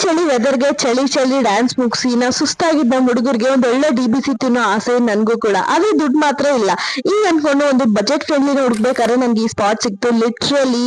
ಚಳಿ ವೆದರ್ಗೆ ಚಳಿ ಡ್ಯಾನ್ಸ್ ಮುಗಿಸಿ ನಾವು ಸುಸ್ತಾಗಿದ್ದ ಹುಡುಗರಿಗೆ ಒಂದು ಒಳ್ಳೆ DBC ತಿನ್ನೋ ಆಸೆ ನನ್ಗೂ ಕೂಡ. ಆದ್ರೆ ದುಡ್ಡು ಮಾತ್ರ ಇಲ್ಲ. ಈಗ ಅನ್ಕೊಂಡು ಒಂದು ಬಜೆಟ್ ಫ್ರೆಂಡ್ಲಿನ ಹುಡುಕ್ಬೇಕಾದ್ರೆ ನಂಗೆ ಈ ಸ್ಪಾಟ್ ಸಿಕ್ತು. ಲಿಟ್ರಲಿ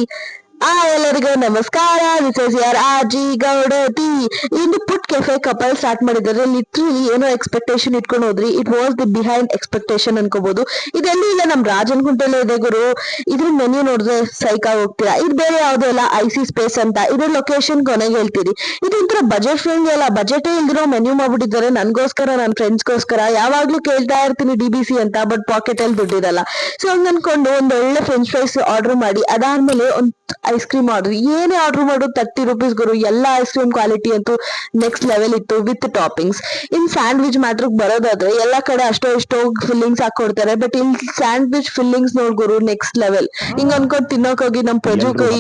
ಎಲ್ಲರಿಗೂ ನಮಸ್ಕಾರ. This is your RG Gowdathi. ಇಂದು ಪುಟ್ ಕೆಫೆ ಕಪಲ್ ಸ್ಟಾರ್ಟ್ ಮಾಡಿದ್ದಾರೆ. ಲಿಟ್ರಲಿ ಏನೋ ಎಕ್ಸ್ಪೆಕ್ಟೇಷನ್ ಇಟ್ಕೊಂಡು ಹೋದ್ರಿ. It was the behind expectation ಅನ್ಕೋಬಹುದು. ಇದೆಲ್ಲಿ ಇಲ್ಲ, ನಮ್ ರಾಜನಗುಂಟೆಲ್ಲೇ ಇದೆ ಗುರು. ಇದ್ರ ಮೆನ್ಯೂ ನೋಡಿದ್ರೆ ಸೈಕ್ ಆಗಿ ಹೋಗ್ತೀರಾ. ಇದು ಬೇರೆ ಯಾವ್ದು ಇಲ್ಲ, IC ಸ್ಪೇಸ್ ಅಂತ. ಇದ್ರ ಲೊಕೇಶನ್ ಕೊನೆಗೆ ಹೇಳ್ತೀರಿ. ಇದೊಂಥರ ಬಜೆಟ್ ಫ್ರೆಂಡ್ಲಿ ಅಲ್ಲ, ಬಜೆಟ್ ಇಲ್ದಿರೋ ಮೆನ್ಯೂ ಮಾಡ್ಬಿಟ್ಟಿದ್ದಾರೆ ನನ್ಗೋಸ್ಕರ, ನನ್ನ ಫ್ರೆಂಡ್ಸ್ಗೋಸ್ಕರ. ಯಾವಾಗ್ಲೂ ಕೇಳ್ತಾ ಇರ್ತೀನಿ DBC ಅಂತ, ಬಟ್ ಪಾಕೆಟ್ ಅಲ್ಲಿ ದುಡ್ಡಿರಲ್ಲ. ಸೊ ಹಂಗ ಅನ್ಕೊಂಡು ಒಂದ್ ಒಳ್ಳೆ ಫ್ರೆಂಚ್ ಫ್ರೈಸ್ ಆರ್ಡರ್ ಮಾಡಿ, ಅದಾದ್ಮೇಲೆ ಒಂದ್ ಐಸ್ ಕ್ರೀಮ್ ಆರ್ಡರ್. ಏನೇ ಆರ್ಡರ್ ಮಾಡು ₹30 ಗುರು. ಎಲ್ಲ ಐಸ್ ಕ್ರೀಮ್ ಕ್ವಾಲಿಟಿ ಅಂತೂ ನೆಕ್ಸ್ಟ್ ಲೆವೆಲ್ ಇತ್ತು with toppings. In sandwich matter ಬರೋದಾದ್ರೆ ಎಲ್ಲಾ ಕಡೆ ಎಷ್ಟೋ ಫಿಲ್ಲಿಂಗ್ಸ್ ಹಾಕೊಡ್ತಾರೆ, ಬಟ್ ಇಲ್ಲಿ ಸ್ಯಾಂಡ್ವಿಚ್ ಫಿಲ್ಲಿಂಗ್ಸ್ ನೋಡ್ಗುರು ನೆಕ್ಸ್ಟ್ ಲೆವೆಲ್. ಹಿಂಗ್ ಅನ್ಕೊಂಡ್ ತಿನ್ನೋಕ್ ಹೋಗಿ ನಮ್ ಪ್ರಜು ಕೈ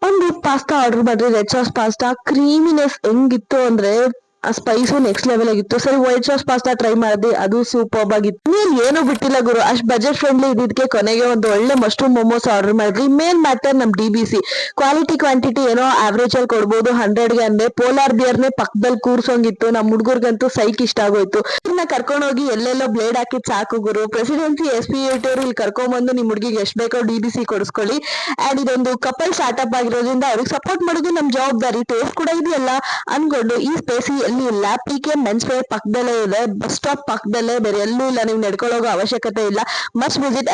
ಒಂದು ಪಾಸ್ತಾ ಆರ್ಡರ್ ಮಾಡ್ರಿ, ರೆಡ್ ಸಾಸ್ ಪಾಸ್ತಾ. ಕ್ರೀಮಿನೆಸ್ ಹೆಂಗಿತ್ತು ಅಂದ್ರೆ ಆ ಸ್ಪೈಸು ನೆಕ್ಸ್ಟ್ ಲೆವೆಲ್ ಆಗಿತ್ತು. ಸರಿ, ವೈಟ್ ಸಾಸ್ ಪಾಸ್ತಾ ಟ್ರೈ ಮಾಡಿದೆ, ಅದು ಸೂಪರ್ಬ್ ಆಗಿತ್ತು. ನೀನ್ ಏನು ಬಿಟ್ಟಿಲ್ಲ ಗುರು, ಅಷ್ಟ್ ಬಜೆಟ್ ಫ್ರೆಂಡ್ಲಿ ಇದ್ದಿದ್ಕೆ ಕೊನೆಗೆ ಒಂದು ಒಳ್ಳೆ ಮಶ್ರೂಮ್ ಮೊಮೋಸ್ ಆರ್ಡರ್ ಮಾಡಿದ್ರಿ. ಮೇನ್ ಮ್ಯಾಟರ್ ನಮ್ DBC ಕ್ವಾಲಿಟಿ ಕ್ವಾಂಟಿಟಿ ಏನೋ ಆವ್ರೇಜ್ ಅಲ್ಲಿ ಕೊಡ್ಬೋದು 100ಗೆ. ಅಂದ್ರೆ ಪೋಲಾರ್ ಬಿಯರ್ನೇ ಪಕ್ಕದಲ್ಲಿ ಕೂರ್ಸೋಂಗಿತ್ತು. ನಮ್ ಹುಡ್ಗರ್ಗಂತೂ ಸೈಕ್ ಇಷ್ಟ ಆಗೋಯ್ತು. ಇದನ್ನ ಕರ್ಕೊಂಡೋಗಿ ಎಲ್ಲೆಲ್ಲೋ ಬ್ಲೇಡ್ ಹಾಕಿದ್ ಸಾಕು ಗುರು. ಪ್ರೆಸಿಡೆನ್ಸಿ SP8 ಅವ್ರು ಇಲ್ಲಿ ಕರ್ಕೊಂಡ್ಬಂದು ನಿಮ್ ಹುಡ್ಗಿಗೆ ಎಷ್ಟ್ ಬೇಕೋ DBC ಕೊಡಿಸ್ಕೊಳ್ಳಿ. ಅಂಡ್ ಇದೊಂದು ಕಪಲ್ ಸ್ಟಾರ್ಟ್ಅಪ್ ಆಗಿರೋದ್ರಿಂದ ಅವ್ರಿಗೆ ಸಪೋರ್ಟ್ ಮಾಡೋದು ನಮ್ ಜವಾಬ್ದಾರಿ. ಟೇಸ್ಟ್ ಕೂಡ ಇದೆಯಲ್ಲ ಅನ್ಕೊಂಡು ಈ ಸ್ಪೇಸ್ ಎಲ್ಲಿ ಇಲ್ಲ. PK ಮೆನ್ಸ್ ವೇರ್ ಪಕ್ಕದಲ್ಲೇ ಇದೆ, ಬಸ್ ಸ್ಟಾಪ್ ಪಕ್ಕದಲ್ಲೇ, ಬೇರೆ ಎಲ್ಲೂ ಇಲ್ಲ. ನೀವು ನಡ್ಕೊಳ್ಳೋಗೋ ಅವಶ್ಯಕತೆ ಇಲ್ಲ. Must visit.